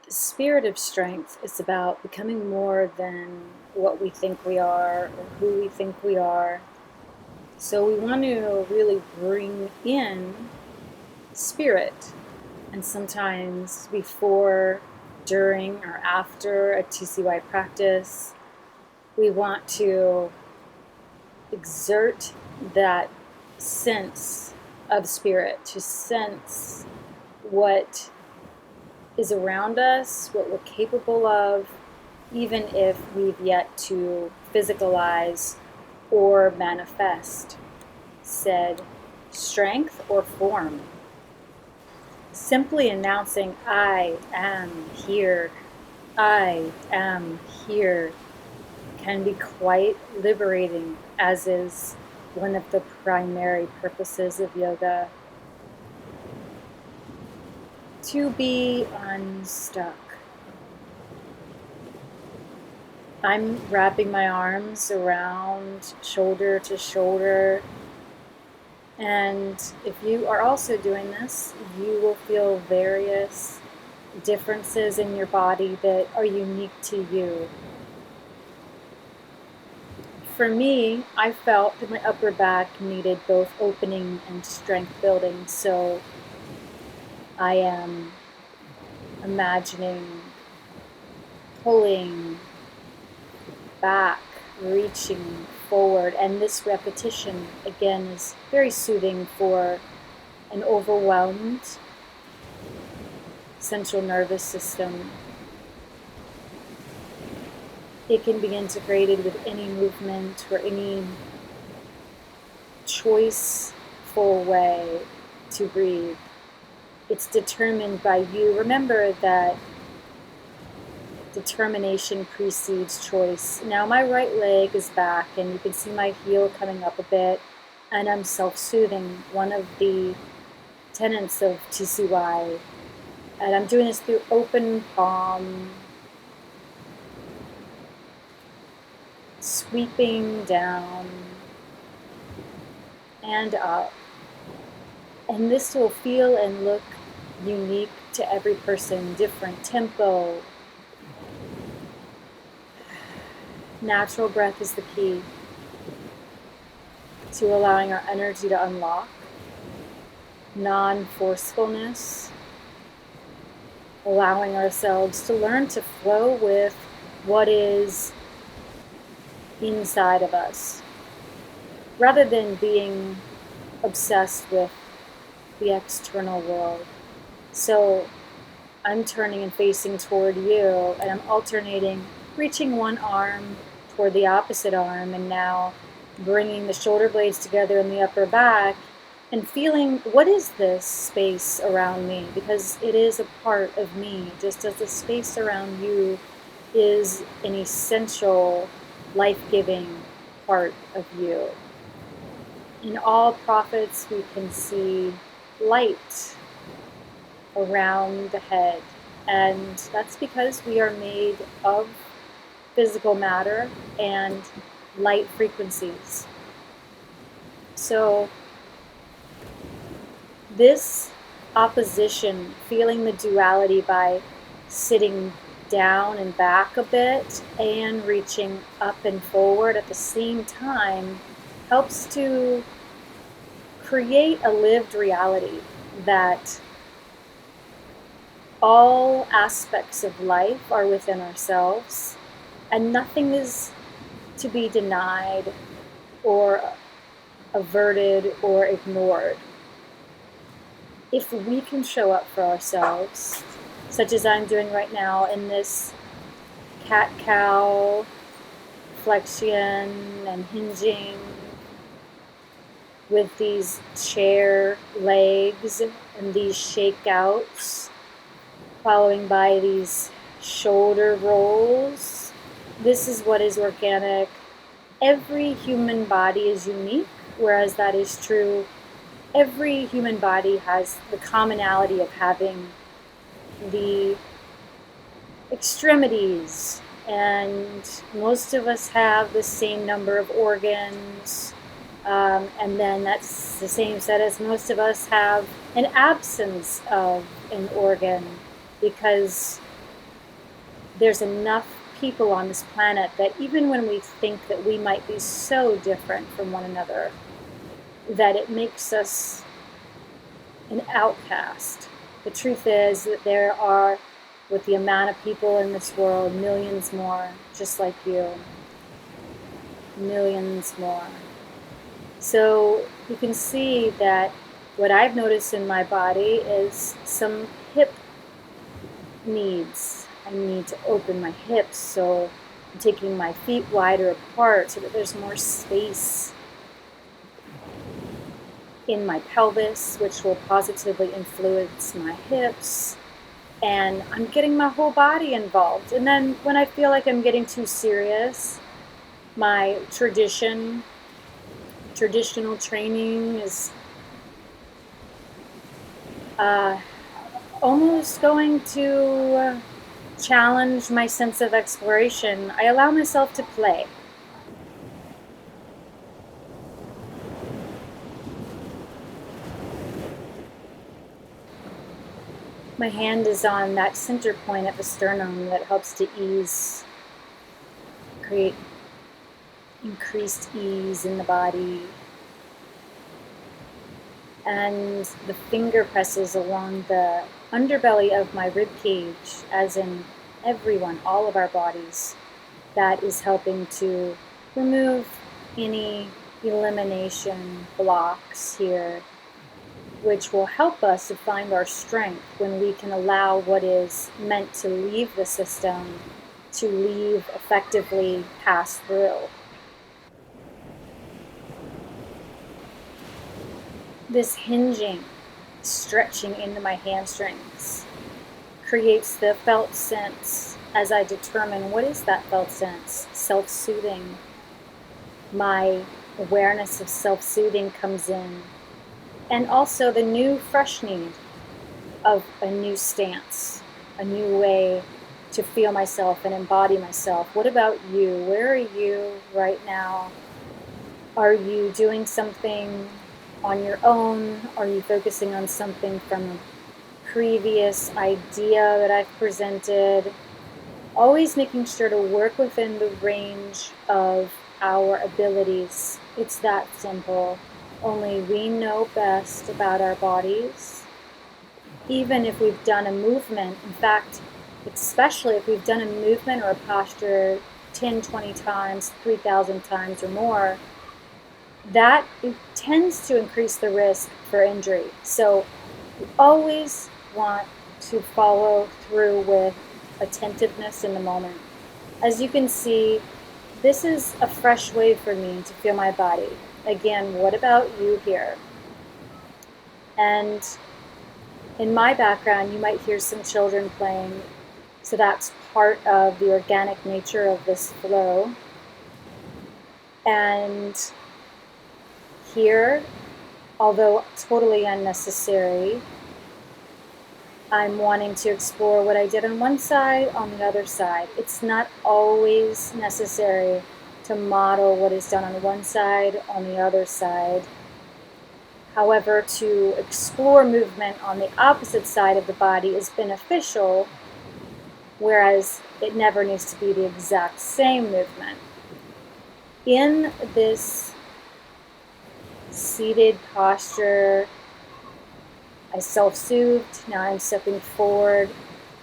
spirit of strength is about becoming more than what we think we are or who we think we are. So we want to really bring in spirit. And sometimes before, during, or after a TCY practice, we want to exert that sense of spirit, to sense what is around us, what we're capable of, even if we've yet to physicalize or manifest said strength or form. Simply announcing, I am here, I am here, can be quite liberating, as is one of the primary purposes of yoga. To be unstuck. I'm wrapping my arms around shoulder to shoulder. And if you are also doing this, you will feel various differences in your body that are unique to you. For me, I felt that my upper back needed both opening and strength building, so I am imagining pulling back, reaching forward, and this repetition again is very soothing for an overwhelmed central nervous system. It can be integrated with any movement or any choiceful way to breathe. It's determined by you. Remember that determination precedes choice. Now my right leg is back and you can see my heel coming up a bit, and I'm self-soothing, one of the tenets of TCY. And I'm doing this through open palm, sweeping down and up. And this will feel and look unique to every person, different tempo. Natural breath is the key to allowing our energy to unlock. Non-forcefulness, allowing ourselves to learn to flow with what is inside of us, rather than being obsessed with the external world. So I'm turning and facing toward you, and I'm alternating, reaching one arm toward the opposite arm, and now bringing the shoulder blades together in the upper back and feeling, what is this space around me? Because it is a part of me, just as the space around you is an essential, life-giving part of you. In all prophets, we can see light around the head, and that's because we are made of physical matter and light frequencies. So this opposition, feeling the duality by sitting down and back a bit and reaching up and forward at the same time, helps to create a lived reality that all aspects of life are within ourselves, and nothing is to be denied or averted or ignored. If we can show up for ourselves, such as I'm doing right now in this cat-cow flexion and hinging with these chair legs and these shakeouts, following by these shoulder rolls. This is what is organic. Every human body is unique, whereas that is true. Every human body has the commonality of having the extremities, and most of us have the same number of organs, and then that's the same set as most of us have an absence of an organ, because there's enough people on this planet that even when we think that we might be so different from one another, that it makes us an outcast. The truth is that there are, with the amount of people in this world, millions more just like you. Millions more. So you can see that what I've noticed in my body is some hip needs. I need to open my hips, so I'm taking my feet wider apart so that there's more space in my pelvis, which will positively influence my hips. And I'm getting my whole body involved. And then when I feel like I'm getting too serious, my traditional training is almost going to challenge my sense of exploration. I allow myself to play. My hand is on that center point at the sternum that helps to create increased ease in the body. And the finger presses along the underbelly of my rib cage, as in everyone, all of our bodies. That is helping to remove any elimination blocks here, which will help us to find our strength when we can allow what is meant to leave the system to leave effectively, pass through. This hinging, stretching into my hamstrings creates the felt sense as I determine what is that felt sense. Self-soothing. My awareness of self-soothing comes in. And also the new fresh need of a new stance, a new way to feel myself and embody myself. What about you? Where are you right now? Are you doing something on your own? Are you focusing on something from a previous idea that I've presented? Always making sure to work within the range of our abilities. It's that simple. Only we know best about our bodies. Even if we've done a movement, in fact, especially if we've done a movement or a posture 10, 20 times, 3,000 times or more, that tends to increase the risk for injury. So we always want to follow through with attentiveness in the moment. As you can see, this is a fresh way for me to feel my body. Again, what about you here? And in my background, you might hear some children playing. So that's part of the organic nature of this flow. And here, although totally unnecessary, I'm wanting to explore what I did on one side, on the other side. It's not always necessary to model what is done on one side, on the other side. However, to explore movement on the opposite side of the body is beneficial, whereas it never needs to be the exact same movement. In this seated posture, I self-soothed, now I'm stepping forward.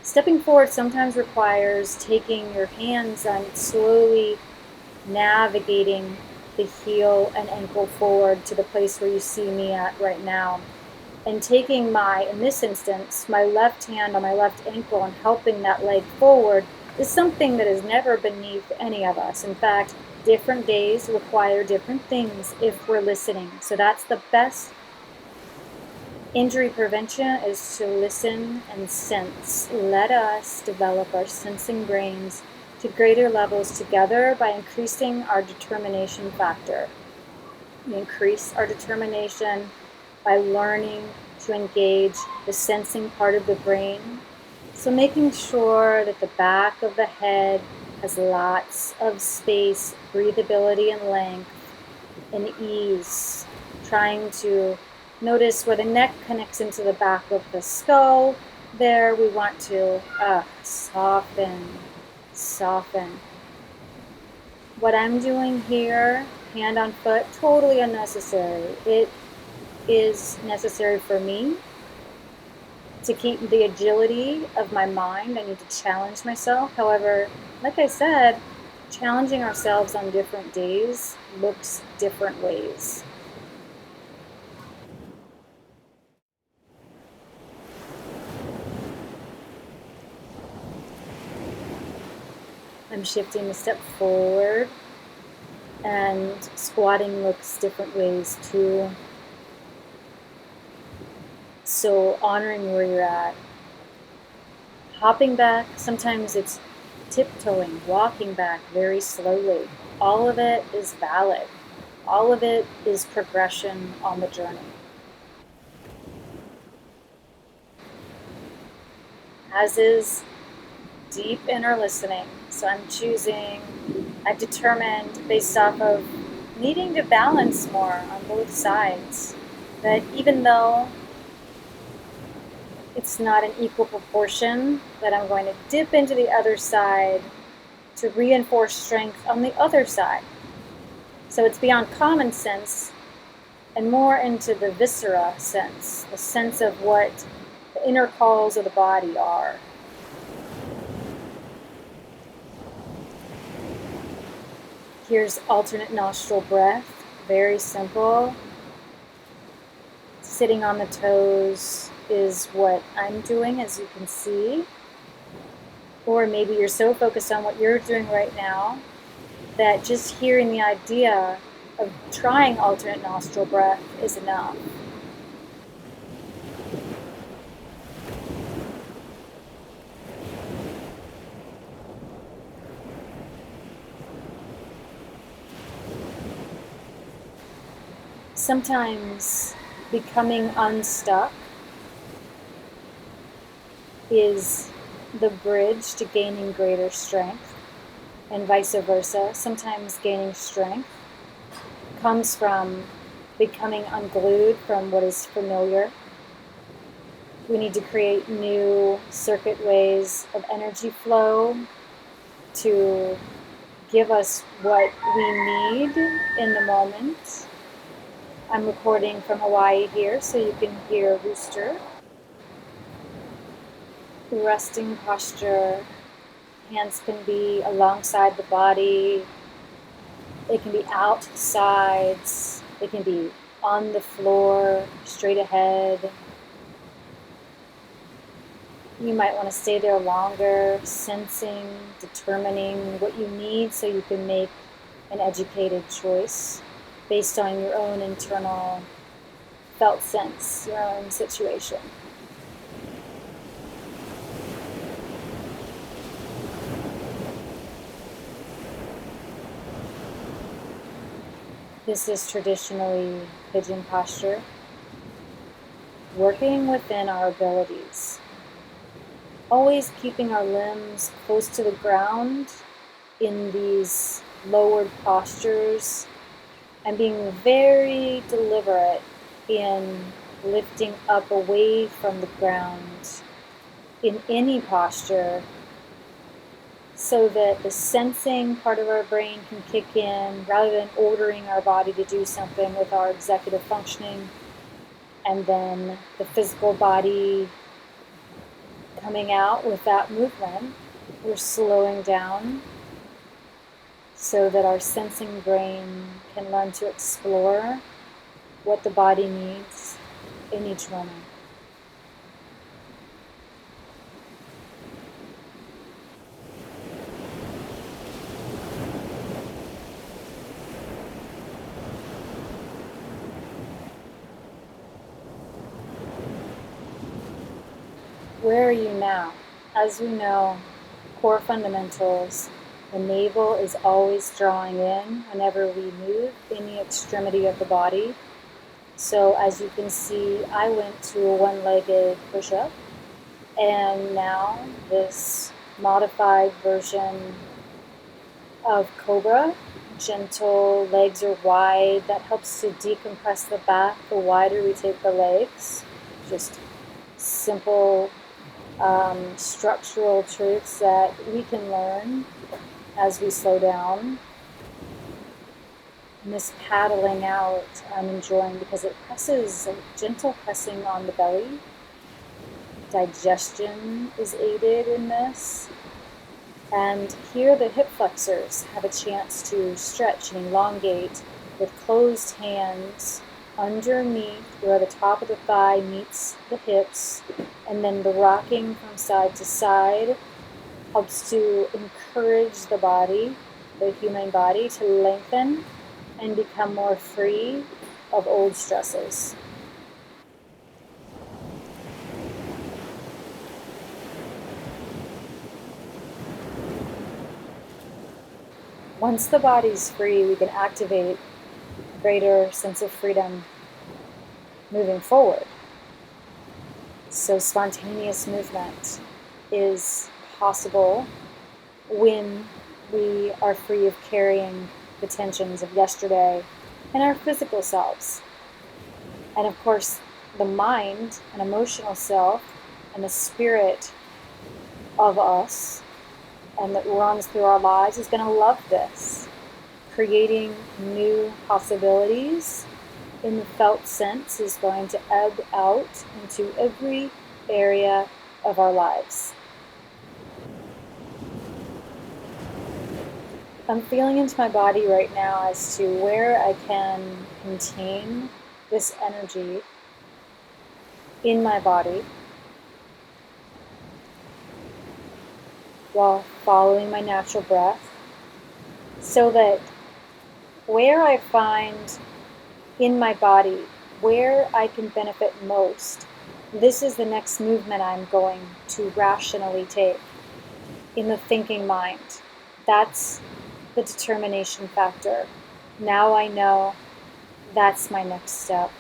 Stepping forward sometimes requires taking your hands and slowly navigating the heel and ankle forward to the place where you see me at right now. And taking in this instance, my left hand on my left ankle and helping that leg forward is something that is never beneath any of us. In fact, different days require different things if we're listening. So that's the best injury prevention, is to listen and sense. Let us develop our sensing brains to greater levels together by increasing our determination factor. We increase our determination by learning to engage the sensing part of the brain. So making sure that the back of the head has lots of space, breathability and length, and ease. Trying to notice where the neck connects into the back of the skull. There we want to soften Soften. What I'm doing here, hand on foot, totally unnecessary. It is necessary for me to keep the agility of my mind. I need to challenge myself. However, like I said, challenging ourselves on different days looks different ways. I'm shifting a step forward, and squatting looks different ways too. So honoring where you're at. Hopping back, sometimes it's tiptoeing, walking back very slowly. All of it is valid. All of it is progression on the journey. As is deep inner listening. So I've determined based off of needing to balance more on both sides, that even though it's not an equal proportion, that I'm going to dip into the other side to reinforce strength on the other side. So it's beyond common sense and more into the viscera sense, the sense of what the inner calls of the body are. Here's alternate nostril breath, very simple. Sitting on the toes is what I'm doing, as you can see. Or maybe you're so focused on what you're doing right now that just hearing the idea of trying alternate nostril breath is enough. Sometimes becoming unstuck is the bridge to gaining greater strength, and vice versa. Sometimes gaining strength comes from becoming unglued from what is familiar. We need to create new circuit ways of energy flow to give us what we need in the moment. I'm recording from Hawaii here, so you can hear a rooster. Resting posture. Hands can be alongside the body. They can be out to the sides. They can be on the floor, straight ahead. You might want to stay there longer, sensing, determining what you need so you can make an educated choice based on your own internal felt sense, your own situation. This is traditionally pigeon posture, working within our abilities, always keeping our limbs close to the ground in these lowered postures, and being very deliberate in lifting up away from the ground in any posture, so that the sensing part of our brain can kick in rather than ordering our body to do something with our executive functioning, and then the physical body coming out with that movement. We're slowing down so that our sensing brain can learn to explore what the body needs in each moment. Where are you now? As we know, core fundamentals, the navel is always drawing in whenever we move any extremity of the body. So as you can see, I went to a one-legged push-up, and now this modified version of Cobra. Gentle, legs are wide. That helps to decompress the back. The wider we take the legs, just simple structural truths that we can learn as we slow down. And this paddling out I'm enjoying because it presses, a gentle pressing on the belly. Digestion is aided in this. And here the hip flexors have a chance to stretch and elongate with closed hands underneath where the top of the thigh meets the hips, and then the rocking from side to side helps to encourage the body, the human body, to lengthen and become more free of old stresses. Once the body's free, we can activate a greater sense of freedom moving forward. So spontaneous movement is possible when we are free of carrying the tensions of yesterday and our physical selves. And of course, the mind and emotional self and the spirit of us and that runs through our lives is going to love this, creating new possibilities in the felt sense is going to ebb out into every area of our lives. I'm feeling into my body right now as to where I can contain this energy in my body while following my natural breath, so that where I find in my body where I can benefit most, this is the next movement I'm going to rationally take in the thinking mind. That's the determination factor. Now I know that's my next step.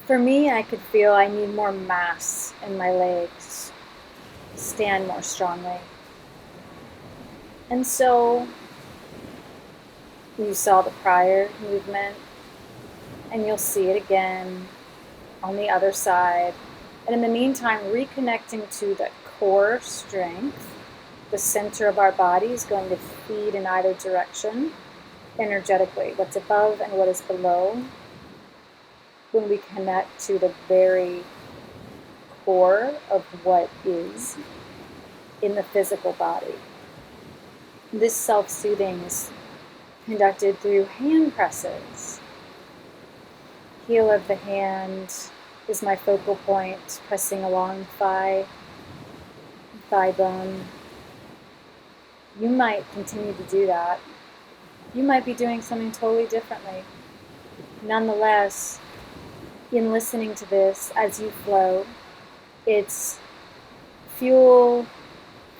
For me, I could feel I need more mass in my legs, stand more strongly. And so you saw the prior movement, and you'll see it again on the other side. And in the meantime, reconnecting to the core strength. The center of our body is going to feed in either direction energetically, what's above and what is below. When we connect to the very core of what is in the physical body. This self-soothing is conducted through hand presses. Heel of the hand is my focal point, pressing along thigh bone. You might continue to do that. You might be doing something totally differently. Nonetheless, in listening to this as you flow, it's fuel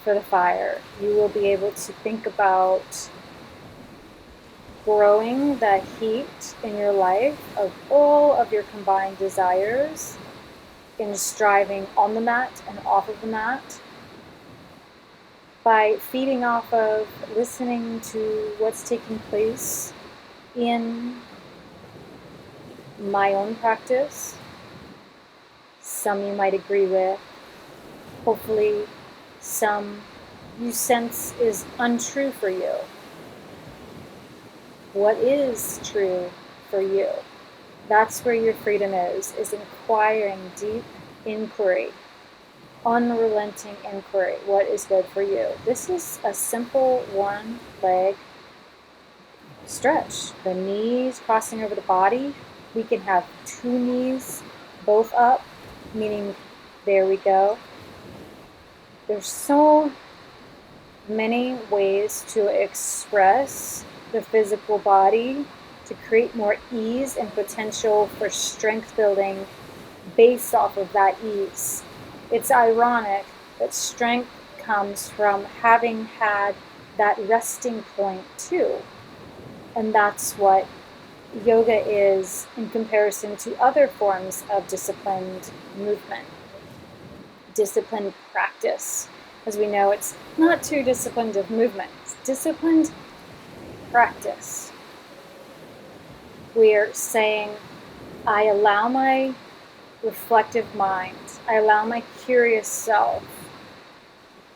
for the fire. You will be able to think about growing the heat in your life of all of your combined desires in striving on the mat and off of the mat by feeding off of listening to what's taking place in my own practice. Some you might agree with. Hopefully some you sense is untrue for you. What is true for you? That's where your freedom is inquiring, deep inquiry, unrelenting inquiry. What is good for you? This is a simple one leg stretch. The knees crossing over the body. We can have two knees both up, meaning there we go. There's so many ways to express the physical body to create more ease and potential for strength building based off of that ease. It's ironic that strength comes from having had that resting point too. And that's what yoga is in comparison to other forms of disciplined movement, disciplined practice. As we know, it's not too disciplined of movement, it's disciplined practice. We're saying, I allow my reflective mind. I allow my curious self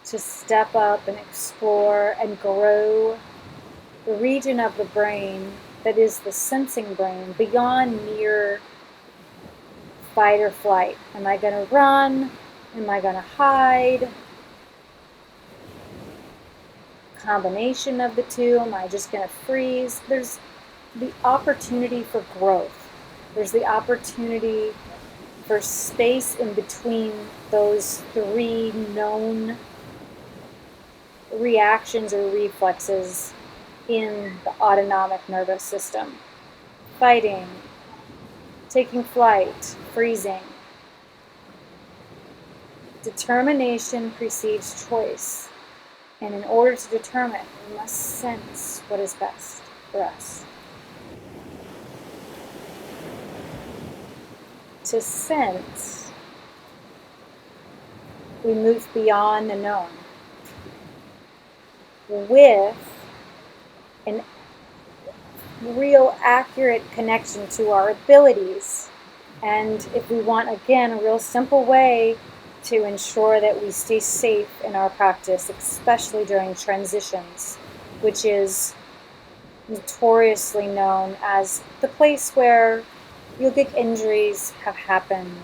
to step up and explore and grow the region of the brain that is the sensing brain beyond mere fight or flight. Am I going to run? Am I going to hide? Combination of the two? Am I just going to freeze? There's the opportunity for growth. There's the opportunity for space in between those three known reactions or reflexes in the autonomic nervous system. Fighting, taking flight, freezing. Determination precedes choice. And in order to determine, we must sense what is best for us. To sense, we move beyond the known with an real accurate connection to our abilities. And if we want, again, a real simple way to ensure that we stay safe in our practice, especially during transitions, which is notoriously known as the place where yogic injuries have happened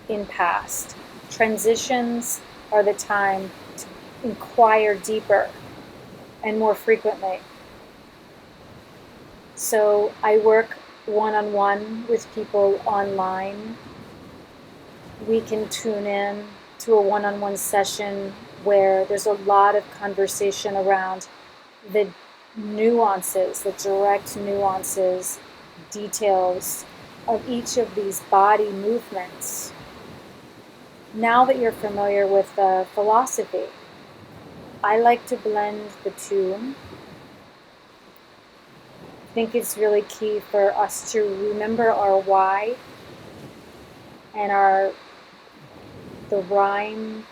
in past. Transitions are the time to inquire deeper and more frequently. So I work one-on-one with people online. We can tune in to a one-on-one session where there's a lot of conversation around the nuances, the direct nuances, details of each of these body movements. Now that you're familiar with the philosophy, I like to blend the two. I think it's really key for us to remember our why and the rhyme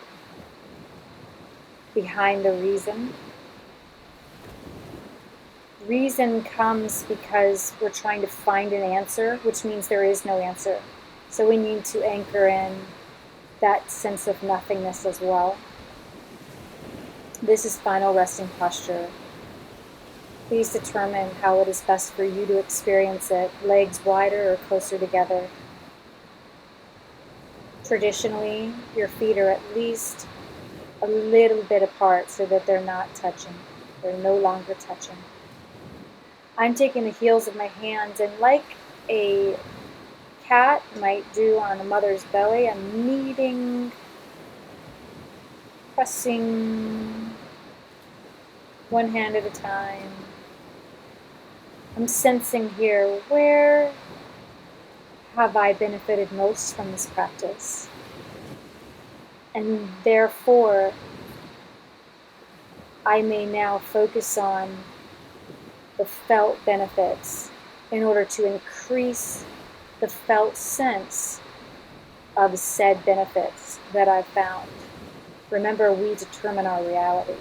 behind the reason. Reason comes because we're trying to find an answer, which means there is no answer. So we need to anchor in that sense of nothingness as well. This is final resting posture. Please determine how it is best for you to experience it, legs wider or closer together. Traditionally, your feet are at least a little bit apart so that they're not touching. They're no longer touching. I'm taking the heels of my hands, and like a cat might do on a mother's belly, I'm kneading, pressing, one hand at a time. I'm sensing here, where have I benefited most from this practice? And therefore, I may now focus on the felt benefits in order to increase the felt sense of said benefits that I've found. Remember, we determine our reality.